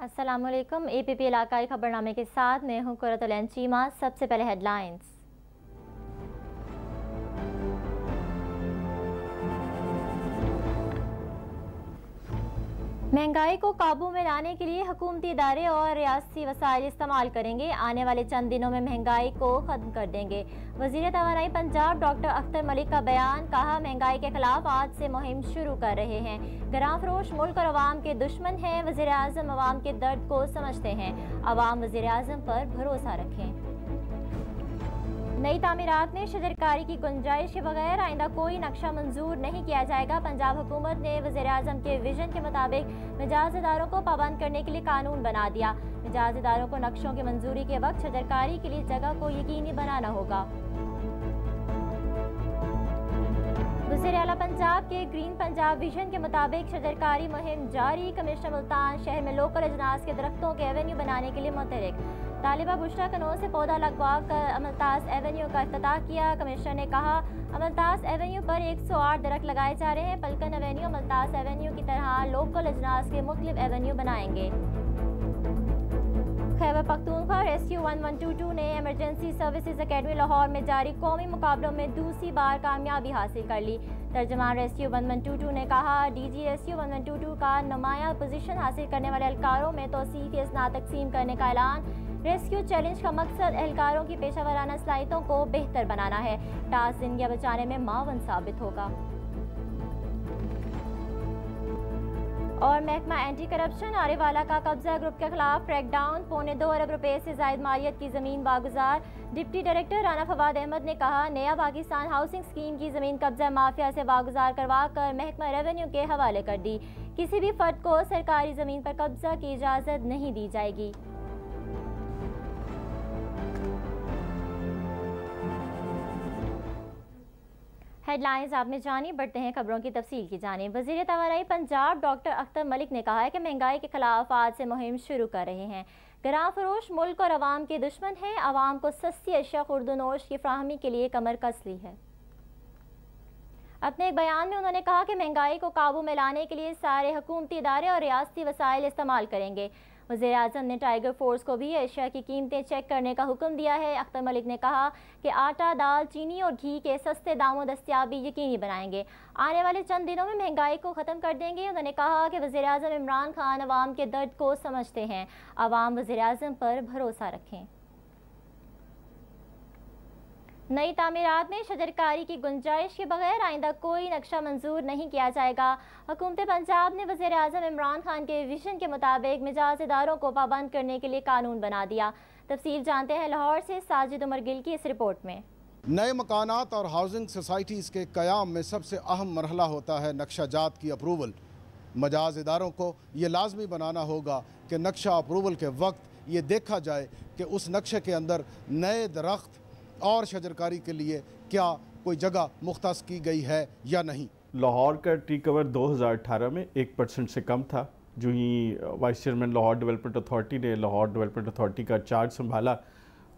अस्सलामुअलैकुम। APP इलाकाई खबरनामे के साथ मैं हूँ कुरतुल चीमा। सबसे पहले हेडलाइंस। महंगाई को काबू में लाने के लिए हुकूमती इदारे और रियासती वसाइल इस्तेमाल करेंगे। आने वाले चंद दिनों में महंगाई को ख़त्म कर देंगे। वज़ीर तवानाई पंजाब डॉक्टर अख्तर मलिक का बयान। कहा, महंगाई के खिलाफ आज से मुहिम शुरू कर रहे हैं। गरां फरोश मुल्क और अवाम के दुश्मन हैं। वज़ीर आज़म अवाम के दर्द को समझते हैं। अवाम वज़ीर आज़म पर भरोसा रखें। नई तामीरात में शजरकारी की गुंजाइश के बगैर आइंदा कोई नक्शा मंजूर नहीं किया जाएगा। पंजाब हुकूमत ने वज़ीर आज़म के विजन के मुताबिक मिजाज इदारों को पाबंद करने के लिए कानून बना दिया। मिजाज इदारों को नक्शों की मंजूरी के वक्त शजरकारी के लिए जगह को यकीनी बनाना होगा। वज़ीर आला पंजाब के ग्रीन पंजाब विजन के मुताबिक शजरकारी मुहिम जारी। कमिश्नर मुल्तान शहर में लोकल अजनास के दरख्तों के एवेन्यू बनाने के लिए मुतहरिक। तालिबा बुशरा कनौज से पौधा लगवा कर अमलताज एवेन्यू का इफ्तिताह किया। कमिश्नर ने कहा, अमलताज एवेन्यू पर 108 दरख्त लगाए जा रहे हैं। पलकन एवेन्यू अमलताज एवेन्यू की तरह लोकल अजनास के मुख्तलिफ एवेन्यू बनाएंगे। खैबर पख्तूनख्वा रेस्क्यू 1122 ने एमरजेंसी सर्विसेज अकेडमी लाहौर में जारी कौमी मुकाबलों में दूसरी बार कामयाबी हासिल कर ली। तर्जमान रेस्क्यू 1122 ने कहा, DG रेस्क्यू 1122 का नुमाया पोजीशन हासिल करने वाले एहलकारों में तौसीफ़ी असनाद तकसीम करने का ऐलान। रेस्क्यू चैलेंज का मकसद एहलकारों की पेशावराना सलाहियतों को बेहतर बनाना है। टास्क जिंदगियां बचाने में मावन साबित होगा। और महकमा एंटी करप्शन आरेवाला का कब्जा ग्रुप के खिलाफ क्रैकडाउन। 2.25 अरब रुपए से जायद मालियत की ज़मीन बागुजार। डिप्टी डायरेक्टर राना फवाद अहमद ने कहा, नया पाकिस्तान हाउसिंग स्कीम की ज़मीन कब्जा माफिया से बागुजार करवा कर महकमा रेवेन्यू के हवाले कर दी। किसी भी फर्द को सरकारी ज़मीन पर कब्जा की इजाज़त नहीं दी जाएगी। हेडलाइंस आपने जानी, बढ़ते हैं खबरों की तफसील की जानिब। वज़ीर तवानाई पंजाब डॉक्टर अख्तर मलिक ने कहा है कि महंगाई के खिलाफ आज से मुहिम शुरू कर रहे हैं। गरां फरोश मुल्क और अवाम के दुश्मन हैं। अवाम को सस्ती अशिया खुर्दनोश की फ्राहमी के लिए कमर कस ली है। अपने एक बयान में उन्होंने कहा कि महंगाई को काबू में लाने के लिए सारे हुकूमती इदारे और रियासती वसाइल इस्तेमाल करेंगे। वज़ीर आज़म ने टाइगर फोर्स को भी अशिया की कीमतें चेक करने का हुक्म दिया है। अख्तर मलिक ने कहा कि आटा, दाल, चीनी और घी के सस्ते दामों दस्तियाबी यकीनी बनाएंगे। आने वाले चंद दिनों में महंगाई को ख़त्म कर देंगे। उन्होंने कहा कि वज़ीर आज़म इमरान खान अवाम के दर्द को समझते हैं। अवाम वज़ीर आज़म पर भरोसा रखें। नई तामीरात में शजरकारी की गुंजाइश के बगैर आइंदा कोई नक्शा मंजूर नहीं किया जाएगा। हुकूमत पंजाब ने वज़ीर आज़म इमरान खान के विजन के मुताबिक मिजाज इदारों को पाबंद करने के लिए कानून बना दिया। तफसील जानते हैं लाहौर से साजिद उमर गिल की इस रिपोर्ट में। नए मकानात और हाउसिंग सोसाइटीज़ के क़याम में सबसे अहम मरहला होता है नक्शा जात की अप्रूवल। मजाज इदारों को ये लाजमी बनाना होगा कि नक्शा अप्रूवल के वक्त ये देखा जाए कि उस नक्शे के अंदर नए दरख्त और शजरकारी के लिए क्या कोई जगह मुख्तस की गई है या नहीं। लाहौर का ट्री कवर 2018 में 1% से कम था। जो ही vice chairman Lahore development authority ने लाहौर डेवलपमेंट अथॉरिटी का चार्ज संभाला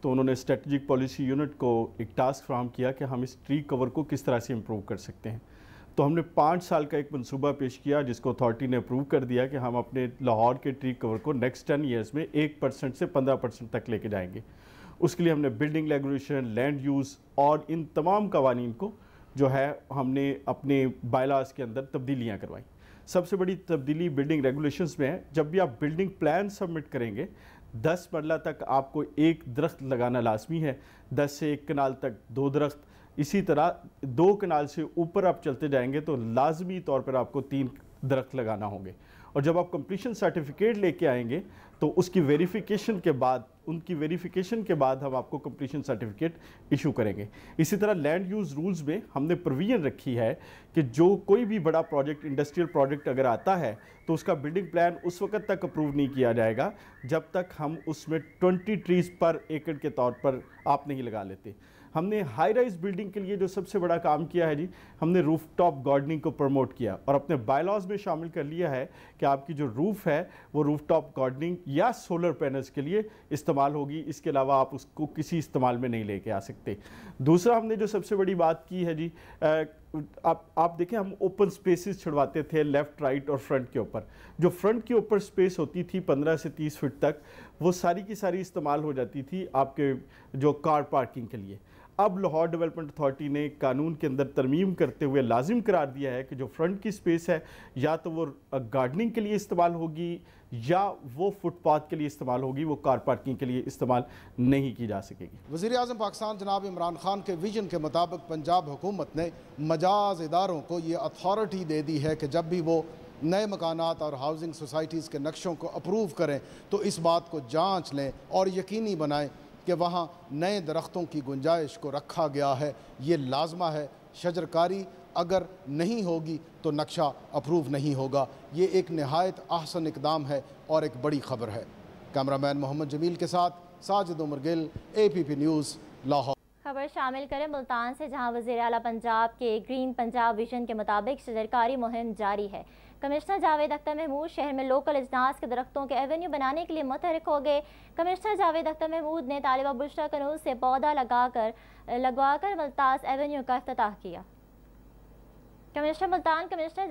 तो उन्होंने स्ट्रेटजिक पॉलिसी यूनिट को एक टास्क फ्राहम किया कि हम इस ट्री कवर को किस तरह से इम्प्रूव कर सकते हैं। तो हमने 5 साल का एक मंसूबा पेश किया जिसको अथॉरिटी ने अप्रूव कर दिया कि हम अपने लाहौर के ट्री कवर को नेक्स्ट 10 ईयर्स में 1% से 15% तक लेके जाएंगे। उसके लिए हमने बिल्डिंग रेगुलेशन, लैंड यूज़ और इन तमाम कवानीन को जो है हमने अपने बायलास के अंदर तब्दीलियाँ करवाई। सबसे बड़ी तब्दीली बिल्डिंग रेगुलेशंस में है। जब भी आप बिल्डिंग प्लान सबमिट करेंगे 10 मरला तक आपको 1 दरख्त लगाना लाजमी है। 10 से 1 कनाल तक 2 दरख्त, इसी तरह 2 कनाल से ऊपर आप चलते जाएंगे तो लाजमी तौर पर आपको 3 दरख्त लगाना होंगे। और जब आप कंप्लीशन सर्टिफिकेट लेके आएंगे तो उसकी वेरिफिकेशन के बाद हम आपको कंप्लीशन सर्टिफिकेट इशू करेंगे। इसी तरह लैंड यूज़ रूल्स में हमने प्रोविजन रखी है कि जो कोई भी बड़ा प्रोजेक्ट, इंडस्ट्रियल प्रोजेक्ट अगर आता है तो उसका बिल्डिंग प्लान उस वक्त तक अप्रूव नहीं किया जाएगा जब तक हम उसमें 20 ट्रीज़ पर एकड़ के तौर पर आप नहीं लगा लेते। हमने हाई राइज बिल्डिंग के लिए जो सबसे बड़ा काम किया है जी, हमने रूफ टॉप गार्डनिंग को प्रमोट किया और अपने बायलॉज में शामिल कर लिया है कि आपकी जो रूफ़ है वो रूफ टॉप गार्डनिंग या सोलर पैनल्स के लिए इस्तेमाल होगी। इसके अलावा आप उसको किसी इस्तेमाल में नहीं लेके आ सकते। दूसरा हमने जो सबसे बड़ी बात की है जी, आप देखें, हम ओपन स्पेसेस छुड़वाते थे लेफ़्ट, राइट और फ्रंट के ऊपर। जो फ्रंट के ऊपर स्पेस होती थी 15 से 30 फीट तक, वो सारी की सारी इस्तेमाल हो जाती थी आपके जो कार पार्किंग के लिए। अब लाहौर डेवलपमेंट अथॉरिटी ने कानून के अंदर तरमीम करते हुए लाजिम करार दिया है कि जो फ्रंट की स्पेस है या तो वो गार्डनिंग के लिए इस्तेमाल होगी या वो फुटपाथ के लिए इस्तेमाल होगी, वो कार पार्किंग के लिए इस्तेमाल नहीं की जा सकेगी। वज़ीर-ए-आज़म पाकिस्तान जनाब इमरान खान के विजन के मुताबिक पंजाब हुकूमत ने मजाज इदारों को ये अथॉरिटी दे दी है कि जब भी वो नए मकानात और हाउसिंग सोसाइटीज़ के नक्शों को अप्रूव करें तो इस बात को जाँच लें और यकीनी बनाएँ कि वहाँ नए दरख्तों की गुंजाइश को रखा गया है। ये लाजमा है, शजरकारी अगर नहीं होगी तो नक्शा अप्रूव नहीं होगा। ये एक नहायत अहसन इकदाम है और एक बड़ी खबर है। कैमरामैन मोहम्मद जमील के साथ साजिद उमर गिल, APP न्यूज़, लाहौर। खबर शामिल करें मुल्तान से, जहां वज़ीर आला पंजाब के ग्रीन पंजाब विजन के मुताबिक शजरकारी मुहिम जारी है। कमिश्नर जावेद अख्तर महमूद शहर में लोकल अजनास के दरख्तों के एवेन्यू बनाने के लिए मुतहरिक हो गए। कमिश्नर जावेद अख्तर महमूद ने तालिबा बुशरा कनूज से पौधा लगवाकर मुल्तास एवेन्यू का इफ्तिताह किया। कमिश्नर मुल्तान कमिश्नर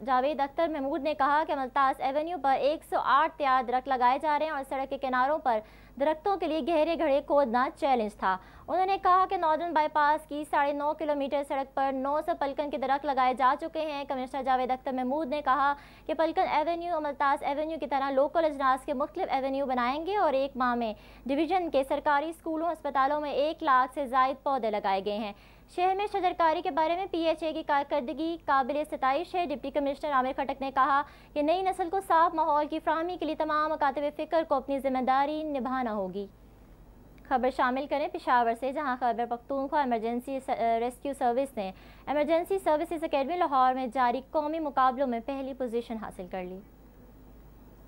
जावेद अख्तर महमूद ने कहा कि मुल्तास एवेन्यू पर 108 तैयार दरख्त लगाए जा रहे हैं और सड़क के किनारों पर दरख्तों के लिए गहरे गड्ढे खोदना चैलेंज था। उन्होंने कहा कि नॉर्दर्न बाईपास की 9.5 किलोमीटर सड़क पर 900 पलकन के दरख्त लगाए जा चुके हैं। कमिश्नर जावेद अख्तर महमूद ने कहा कि पलकन एवेन्यू और मुल्तास एवेन्यू की तरह लोकल अजनास के मुख्तलिफ एवेन्यू बनाएंगे और 1 माह में डिवीजन के सरकारी स्कूलों अस्पतालों में 1 लाख से ज़ायद पौधे लगाए गए हैं। शहर में शजरकारी के बारे में PHA की कारकर्दगी काबिल सताइश है। डिप्टी कमिश्नर आमिर खटक ने कहा कि नई नस्ल को साफ माहौल की फराहमी के लिए तमाम मकातब फ़िक्र को अपनी जिम्मेदारी निभाना होगी। खबर शामिल करें पेशावर से, जहां Khyber Pakhtunkhwa emergency rescue service ने इमरजेंसी सर्विसेज अकेडमी लाहौर में जारी कौमी मुकाबलों में पहली पोजीशन हासिल कर ली।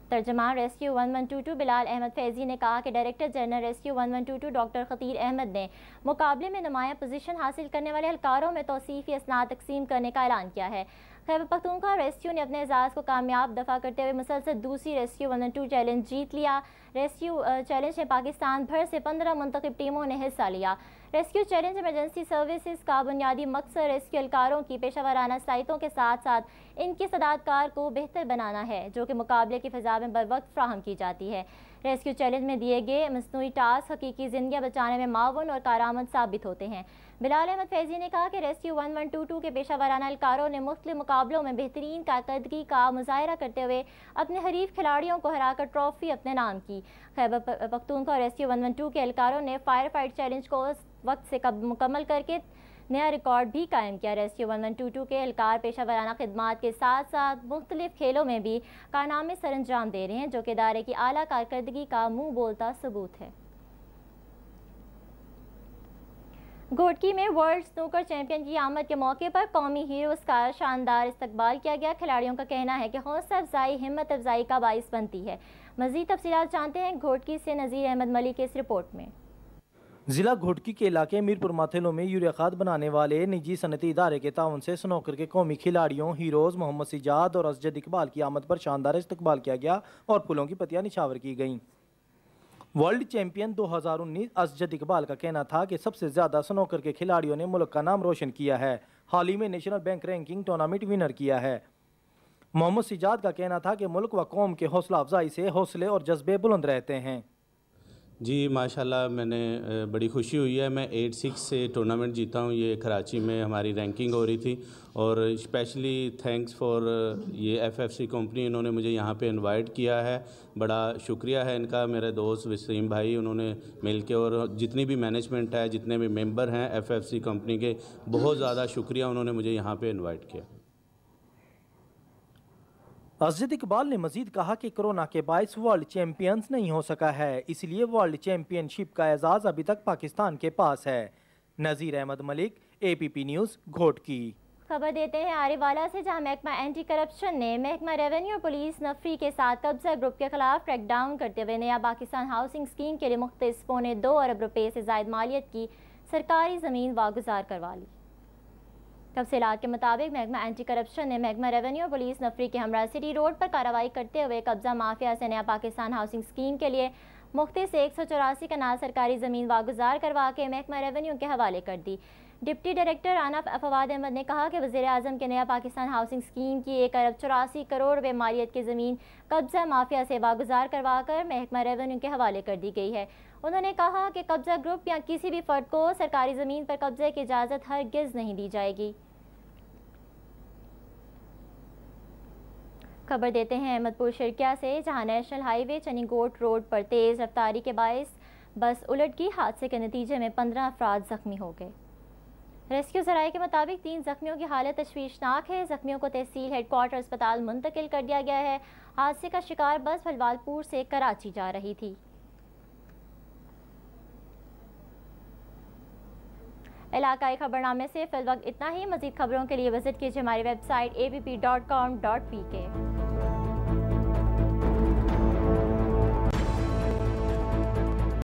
तर्जमान रेस्क्यू 1122 बिलाल अहमद फैजी ने कहा कि director general rescue 1122 doctor Khatir Ahmad ने मुकाबले में नुमाया पोजीशन हासिल करने वाले एहलकारों में तौसीफ़ी असनाद तकसीम करने का ऐलान किया है। खैबर पख्तूनख्वा रेस्क्यू ने अपने एजाज़ को कामयाब दफा करते हुए मुसलसल दूसरी रेस्क्यू 112 चैलेंज जीत लिया। रेस्क्यू चैलेंज में पाकिस्तान भर से 15 मुंतखब टीमों ने हिस्सा लिया। रेस्क्यू चैलेंज इमरजेंसी सर्विसेज का बुनियादी मकसद रेस्क्यू एहलकारों की पेशावराना सलाहियतों के साथ साथ इनकी सदादकार को बेहतर बनाना है, जो कि मुकाबले की फ़िज़ा में बर वक्त फ्राहम की जाती है। रेस्क्यू चैलेंज में दिए गए मसनूई टास्क हकीकी ज़िंदगियाँ बचाने में मावन और कारआमद साबित होते हैं। बिलाल अहमद फैजी ने कहा कि रेस्क्यू 1122 के पेशावराना एहलकारों ने मुख्तलिफ मुकाबलों में बेहतरीन कारकर्दगी का मुजाहरा करते हुए अपने हरीफ खिलाड़ियों को हराकर ट्रॉफी अपने नाम की। खैबर पख्तूनख्वा रेस्क्यू 112 के एहलकारों ने फायर फाइट चैलेंज को वक्त से मुकम्मल करके नया रिकॉर्ड भी कायम किया। रेस्क्यू 1122 के एहलकार पेशावराना खिदमात के साथ साथ मुख्तलिफ खेलों में भी कारनामे सर अंजाम दे रहे हैं, जो कि इदारे की आला कारकर्दगी का मुँह बोलता सबूत है। घोटकी में वर्ल्ड स्नूकर चैंपियन की आमद के मौके पर कौमी हीरोज़ का शानदार इस्तकबाल किया गया। खिलाड़ियों का कहना है कि हौसला अफजाई हिम्मत अफजाई का बाइस बनती है। मज़ीद तफसीलात जानते हैं घोटकी से नज़ीर अहमद मलिक की इस रिपोर्ट में। जिला घोटकी के इलाके मीरपुर माथेलो में यूरिया खाद बनाने वाले निजी सनती इदारे के ताउन से स्नूकर के कौमी खिलाड़ियों हीरोज़ मोहम्मद सिजाद और असजद इकबाल की आमद पर शानदार इस्तकबाल किया गया और फूलों की पत्तियां निछावर की गईं। वर्ल्ड चैंपियन 2019 असजद इकबाल का कहना था कि सबसे ज़्यादा स्नूकर के खिलाड़ियों ने मुल्क का नाम रोशन किया है। हाल ही में national bank ranking tournament winner किया है। मोहम्मद सिजाद का कहना था कि मुल्क व कौम के हौसला अफजाई से हौसले और जज्बे बुलंद रहते हैं। जी माशाल्लाह, मैंने बड़ी खुशी हुई है। मैं 8-6 से टूर्नामेंट जीता हूँ। ये कराची में हमारी रैंकिंग हो रही थी और स्पेशली थैंक्स फॉर ये FFC कंपनी, इन्होंने मुझे यहाँ पे इनवाइट किया है। बड़ा शुक्रिया है इनका। मेरे दोस्त वसीम भाई, उन्होंने मिल के, और जितनी भी मैनेजमेंट है, जितने भी मेंबर हैं FFC कंपनी के, बहुत ज़्यादा शुक्रिया, उन्होंने मुझे यहाँ पर इन्वाइट किया। असजद इकबाल ने मजीद कहा कि कोरोना के बायस वर्ल्ड चैंपियंस नहीं हो सका है, इसलिए वर्ल्ड चैंपियनशिप का एजाज़ अभी तक पाकिस्तान के पास है। नज़ीर अहमद मलिक, APP न्यूज़, घोटकी। खबर देते हैं आरेवाला से, जहां महकमा एंटी करप्शन ने महकमा रेवेन्यू पुलिस नफरी के साथ कब्जा ग्रुप के खिलाफ क्रैकडाउन करते हुए नया पाकिस्तान हाउसिंग स्कीम के लिए मुख्तस 2.25 अरब रुपये से ज़ायद मालियत की सरकारी ज़मीन वागुजार करवा ली। तफसीलात के मुताबिक महकमा एंटी करप्शन ने महकमा रेवेन्यू पुलिस नफरी के हमरा सिटी रोड पर कार्रवाई करते हुए कब्जा माफिया से नया पाकिस्तान हाउसिंग स्कीम के लिए मुख्तस 184 कनाल सरकारी ज़मीन वागुजार करवा के महकमा रेवेन्यू के हवाले कर दी। डिप्टी डायरेक्टर आनफ फवाद अहमद ने कहा कि वज़ीर आज़म के नया पाकिस्तान हाउसिंग स्कीम की 1 अरब 84 करोड़ रुपए मालियत की ज़मीन कब्ज़ा माफिया से वागुजार करवा कर महकमा रेवेन्यू के हवाले कर दी गई है। उन्होंने कहा कि कब्ज़ा ग्रुप या किसी भी फ़र्द को सरकारी ज़मीन पर कब्ज़े की इजाज़त हरगिज़ नहीं दी जाएगी। खबर देते हैं अहमदपुर शिरकिया से, जहां नेशनल हाईवे चनीगोट रोड पर तेज़ रफ्तारी के बायस बस उलट गई। हादसे के नतीजे में 15 अफराद ज़ख्मी हो गए। रेस्क्यू ज़राए के मुताबिक 3 ज़ख्मियों की हालत तशवीशनाक है। ज़ख्मियों को तहसील हेडक्वार्टर अस्पताल मुंतकिल कर दिया गया है। हादसे का शिकार बस फलवालपुर से कराची जा रही थी। इलाकाई खबरनामे से फिलवक्त इतना ही। मज़ीद खबरों के लिए विजिट कीजिए हमारी वेबसाइट avp.com.pk।